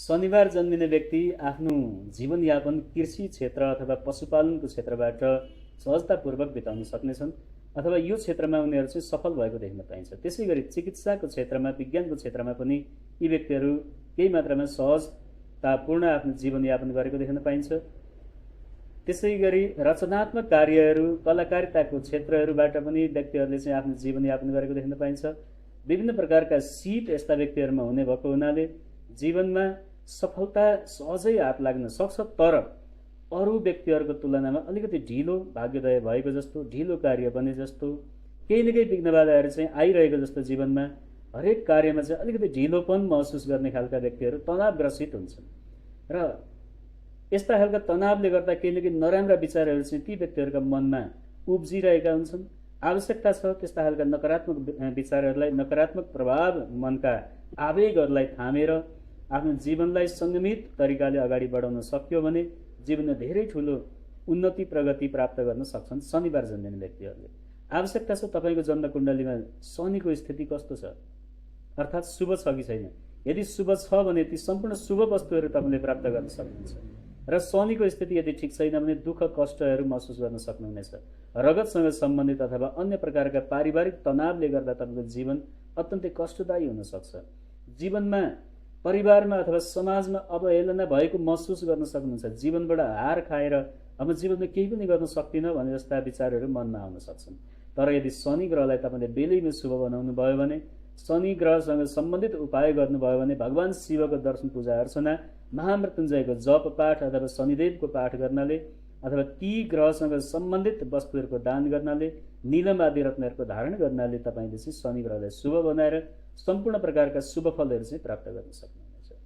शनिबार जन्मिने व्यक्ति आफ्नो जीवनयापन कृषि क्षेत्र अथवा पशुपालनको क्षेत्रबाट सहजतापूर्वक बिताउन सक्नेछन् अथवा यो क्षेत्रमा उनीहरू चाहिँ सफल भएको देख्न पाइन्छ। त्यसै गरी चिकित्साको क्षेत्रमा, विज्ञानको क्षेत्रमा पनि यी व्यक्तिहरू केही मात्रामा सहजतापूर्ण आफ्नो जीवनयापन गरेको देख्न पाइन्छ। त्यसै गरी रचनात्मक कार्यहरू, कलाकारिताको क्षेत्रहरूबाट पनि व्यक्तिहरूले चाहिँ आफ्नो जीवनयापन गरेको देख्न पाइन्छ। विभिन्न प्रकारका सिप यस्ता व्यक्तिहरूमा हुने भएको हुनाले जीवनमा सफलता सहजै हात लाग्न सक्छ, तर अरू व्यक्तिहरूको तुलनामा अलिकति ढिलो भाग्योदय भएको जस्तो, ढिलो कार्य बने जस्तो, केही न केही विघ्न बाधाहरू चाहिँ आइरहेको जस्तो जीवनमा हरेक कार्यमा चाहिँ अलिकति ढिलोपन महसुस गर्ने खालका व्यक्तिहरू तनावग्रसित हुन्छन् र यस्ता खालका तनावले गर्दा केही न केही नराम्रा विचारहरू चाहिँ ती व्यक्तिहरूका मनमा उब्जिरहेका हुन्छन्। आवश्यकता छ त्यस्ता खालका नकारात्मक विचारहरूलाई, नकारात्मक प्रभाव, मनका आवेगहरूलाई थामेर आफ्नो जीवनलाई संयमित तरिकाले अगाडि बढाउन सक्यो भने जीवनमा धेरै ठुलो उन्नति प्रगति प्राप्त गर्न सक्छन् शनिबार जन्मिने व्यक्तिहरूले। आवश्यकता छ तपाईँको जन्म कुण्डलीमा शनिको स्थिति कस्तो छ, अर्थात् शुभ छ कि छैन। यदि शुभ छ भने ती सम्पूर्ण शुभ वस्तुहरू तपाईँले प्राप्त गर्न सक्नुहुन्छ र शनिको स्थिति यदि ठिक छैन भने दुःख कष्टहरू महसुस गर्न सक्नुहुनेछ। रगतसँग सम्बन्धित अथवा अन्य प्रकारका पारिवारिक तनावले गर्दा तपाईँको जीवन अत्यन्तै कष्टदायी हुन सक्छ। जीवनमा, परिवारमा अथवा समाजमा अवहेलना भएको महसुस गर्न सक्नुहुन्छ। जीवनबाट हार खाएर अब जीवनमा केही पनि गर्न सक्दिनँ भने जस्ता विचारहरू मनमा आउन सक्छन्। तर यदि शनि ग्रहलाई तपाईँले बेलैमा शुभ बनाउनु भयो भने, शनि ग्रहसँग सम्बन्धित उपाय गर्नुभयो भने भगवान शिवको दर्शन पूजा अर्चना, महामृत्युञ्जयको जप पाठ अथवा शनिदेवको पाठ गर्नाले अथवा ती ग्रहसँग सम्बन्धित वस्तुहरूको दान गर्नाले, नीलम आदि रत्नहरूको धारण गर्नाले तपाईँले चाहिँ शनि ग्रहलाई शुभ बनाएर सम्पूर्ण प्रकारका शुभ फलहरू चाहिँ प्राप्त गर्न सक्नुहुन्छ।